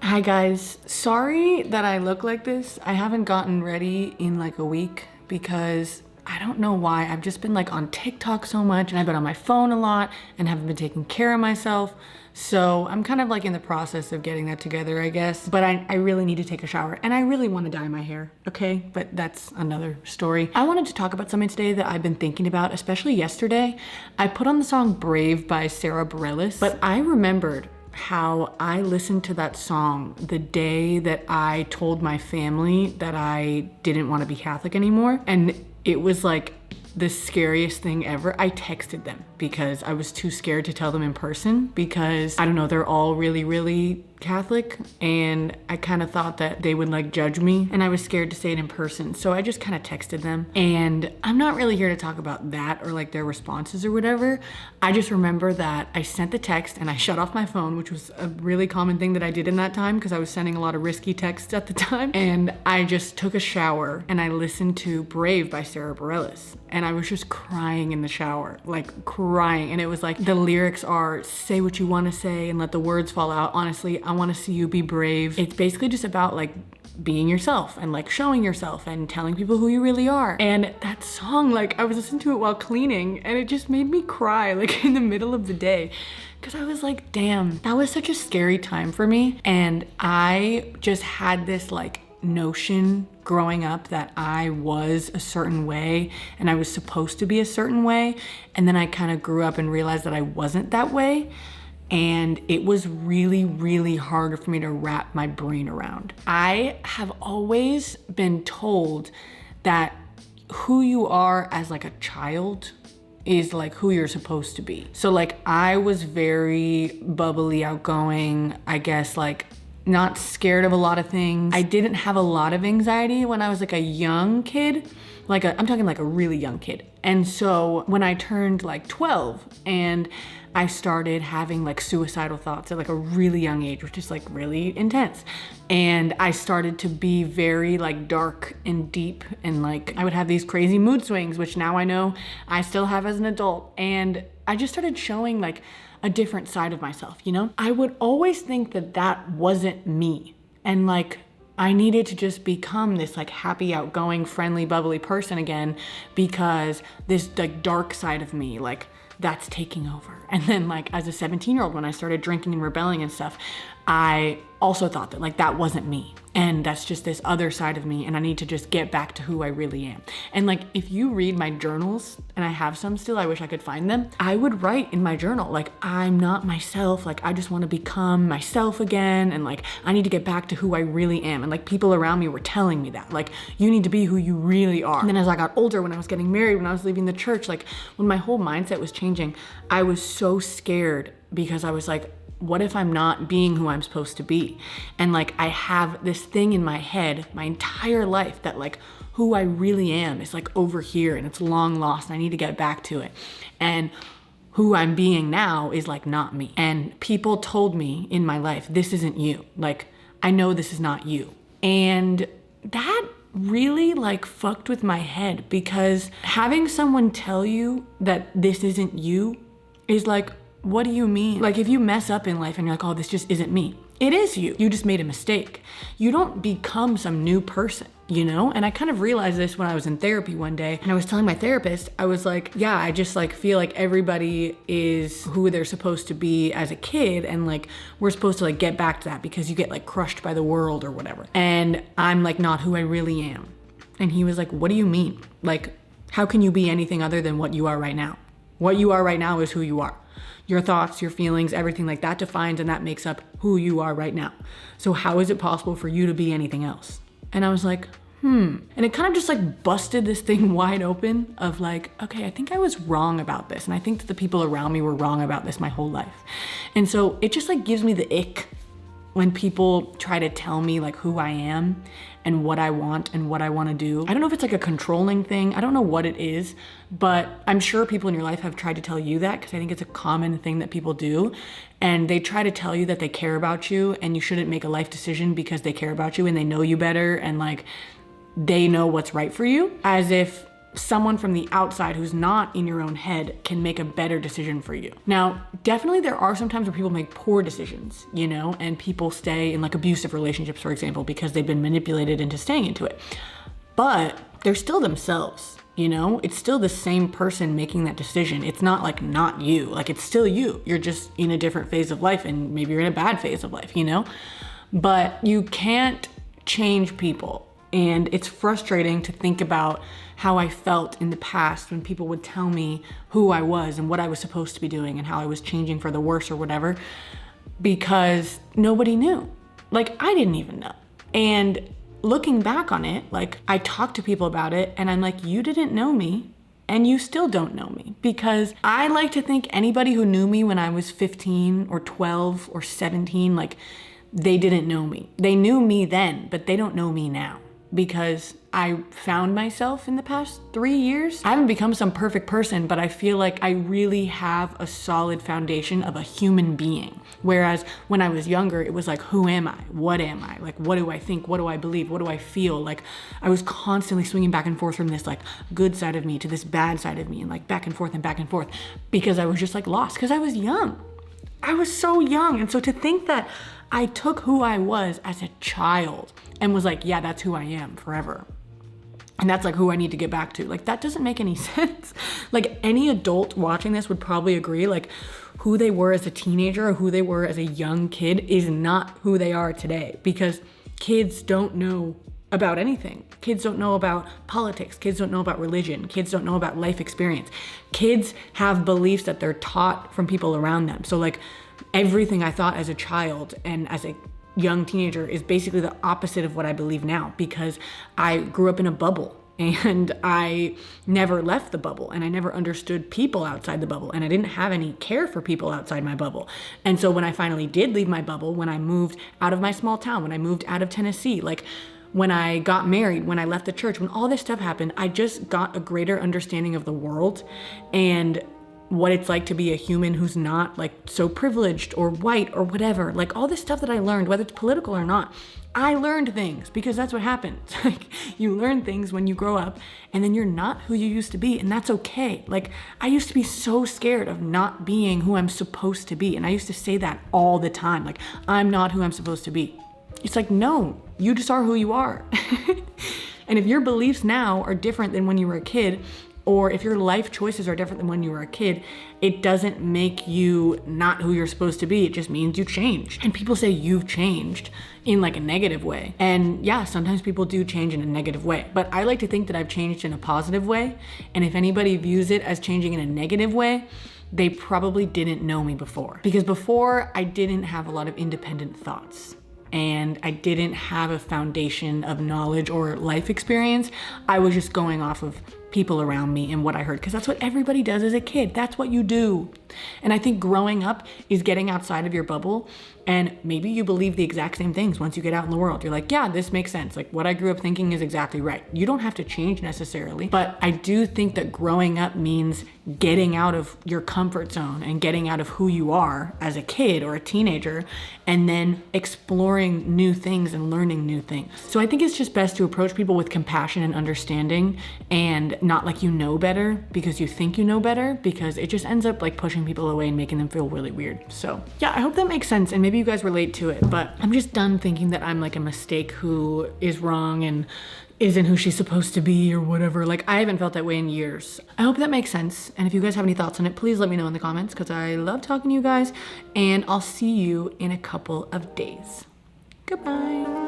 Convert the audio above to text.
Hi guys, sorry that I look like this. I haven't gotten ready in like a week because I don't know why. I've just been like on TikTok so much and I've been on my phone a lot and haven't been taking care of myself. So I'm kind of like in the process of getting that together, I guess. But I really need to take a shower and I really want to dye my hair, okay? But that's another story. I wanted to talk about something today that I've been thinking about, especially yesterday. I put on the song Brave by Sarah Bareilles, but I remembered how I listened to that song the day that I told my family that I didn't want to be Catholic anymore. And it was like the scariest thing ever. I texted them because I was too scared to tell them in person because I don't know, they're all really Catholic and I kind of thought that they would like judge me and I was scared to say it in person. So I just kind of texted them, and I'm not really here to talk about that or like their responses or whatever. I just remember that I sent the text and I shut off my phone, which was a really common thing that I did in that time because I was sending a lot of risky texts at the time. And I just took a shower and I listened to Brave by Sarah Bareilles. And I was just crying in the shower, like crying. And it was like, the lyrics are, say what you want to say and let the words fall out. Honestly, I want to see you be brave. It's basically just about like being yourself and like showing yourself and telling people who you really are. And that song, like I was listening to it while cleaning and it just made me cry like in the middle of the day. Cause I was like, damn, that was such a scary time for me. And I just had this like notion growing up that I was a certain way and I was supposed to be a certain way. And then I kind of grew up and realized that I wasn't that way. And it was really hard for me to wrap my brain around. I have always been told that who you are as like a child is like who you're supposed to be. So like I was very bubbly, outgoing, I guess like not scared of a lot of things. I didn't have a lot of anxiety when I was like a young kid. I'm talking like a really young kid. And so when I turned like 12 and I started having like suicidal thoughts at like a really young age, which is like really intense. And I started to be very like dark and deep and like I would have these crazy mood swings, which now I know I still have as an adult. And I just started showing like a different side of myself, you know? I would always think that that wasn't me. And like, I needed to just become this like happy, outgoing, friendly, bubbly person again because this like dark side of me, like that's taking over. And then like as a 17-year-old, when I started drinking and rebelling and stuff, I also thought that like that wasn't me. And that's just this other side of me and I need to just get back to who I really am. And like, if you read my journals, and I have some still, I wish I could find them, I would write in my journal, like, I'm not myself, like, I just wanna become myself again, and like, I need to get back to who I really am. And like, people around me were telling me that, like, you need to be who you really are. And then as I got older, when I was getting married, when I was leaving the church, like, when my whole mindset was changing, I was so scared because I was like, what if I'm not being who I'm supposed to be? And like, I have this thing in my head my entire life that like, who I really am is like over here and it's long lost and I need to get back to it. And who I'm being now is like not me. And people told me in my life, this isn't you. Like, I know this is not you. And that really like fucked with my head because having someone tell you that this isn't you is like, what do you mean? Like if you mess up in life and you're like, oh, this just isn't me. It is you. You just made a mistake. You don't become some new person, you know? And I kind of realized this when I was in therapy one day and I was telling my therapist, I was like, yeah, I just like feel like everybody is who they're supposed to be as a kid. And like, we're supposed to like get back to that because you get like crushed by the world or whatever. And I'm like not who I really am. And he was like, what do you mean? Like, how can you be anything other than what you are right now? What you are right now is who you are. Your thoughts, your feelings, everything like that defines and that makes up who you are right now. So how is it possible for you to be anything else? And I was like, And it kind of just like busted this thing wide open of like, okay, I think I was wrong about this. And I think that the people around me were wrong about this my whole life. And so it just like gives me the ick when people try to tell me like who I am and what I want and what I want to do. I don't know if it's like a controlling thing. I don't know what it is, but I'm sure people in your life have tried to tell you that because I think it's a common thing that people do. And they try to tell you that they care about you and you shouldn't make a life decision because they care about you and they know you better and like they know what's right for you, as if someone from the outside who's not in your own head can make a better decision for you. Now, definitely there are some times where people make poor decisions, you know, and people stay in like abusive relationships, for example, because they've been manipulated into staying into it. But they're still themselves, you know? It's still the same person making that decision. It's not like not you, like it's still you. You're just in a different phase of life, and maybe you're in a bad phase of life, you know? But you can't change people. And it's frustrating to think about how I felt in the past when people would tell me who I was and what I was supposed to be doing and how I was changing for the worse or whatever, because nobody knew. Like, I didn't even know. And looking back on it, like, I talk to people about it and I'm like, you didn't know me and you still don't know me, because I like to think anybody who knew me when I was 15 or 12 or 17, like, they didn't know me. They knew me then, but they don't know me now. Because I found myself in the past 3 years. I haven't become some perfect person, but I feel like I really have a solid foundation of a human being. Whereas when I was younger, it was like, who am I? What am I? Like, what do I think? What do I believe? What do I feel? Like, I was constantly swinging back and forth from this like good side of me to this bad side of me, and like back and forth because I was just like lost, because I was young. I was so young. And so to think that I took who I was as a child and was like, yeah, that's who I am forever, and that's like who I need to get back to, like, that doesn't make any sense. Like, any adult watching this would probably agree, like, who they were as a teenager or who they were as a young kid is not who they are today, because kids don't know about anything. Kids don't know about politics. Kids don't know about religion. Kids don't know about life experience. Kids have beliefs that they're taught from people around them. So like, everything I thought as a child and as a young teenager is basically the opposite of what I believe now, because I grew up in a bubble and I never left the bubble, and I never understood people outside the bubble, and I didn't have any care for people outside my bubble. And so when I finally did leave my bubble, when I moved out of my small town, when I moved out of Tennessee, like when I got married, when I left the church, when all this stuff happened, I just got a greater understanding of the world and what it's like to be a human who's not like so privileged or white or whatever. Like, all this stuff that I learned, whether it's political or not, I learned things because that's what happens. Like, you learn things when you grow up and then you're not who you used to be, and that's okay. Like, I used to be so scared of not being who I'm supposed to be, and I used to say that all the time, like, I'm not who I'm supposed to be. It's like, no, you just are who you are. And if your beliefs now are different than when you were a kid, or if your life choices are different than when you were a kid, it doesn't make you not who you're supposed to be. It just means you changed. And people say you've changed in like a negative way. And yeah, sometimes people do change in a negative way, but I like to think that I've changed in a positive way. And if anybody views it as changing in a negative way, they probably didn't know me before. Because before, I didn't have a lot of independent thoughts, and I didn't have a foundation of knowledge or life experience. I was just going off of people around me and what I heard, because that's what everybody does as a kid. That's what you do. And I think growing up is getting outside of your bubble, and maybe you believe the exact same things once you get out in the world. You're like, yeah, this makes sense. Like, what I grew up thinking is exactly right. You don't have to change necessarily, but I do think that growing up means getting out of your comfort zone and getting out of who you are as a kid or a teenager, and then exploring new things and learning new things. So I think it's just best to approach people with compassion and understanding, and not like you know better because you think you know better, because it just ends up like pushing people away and making them feel really weird. So yeah, I hope that makes sense, and maybe you guys relate to it, but I'm just done thinking that I'm like a mistake who is wrong and isn't who she's supposed to be or whatever. Like, I haven't felt that way in years. I hope that makes sense. And if you guys have any thoughts on it, please let me know in the comments, because I love talking to you guys, and I'll see you in a couple of days. Goodbye.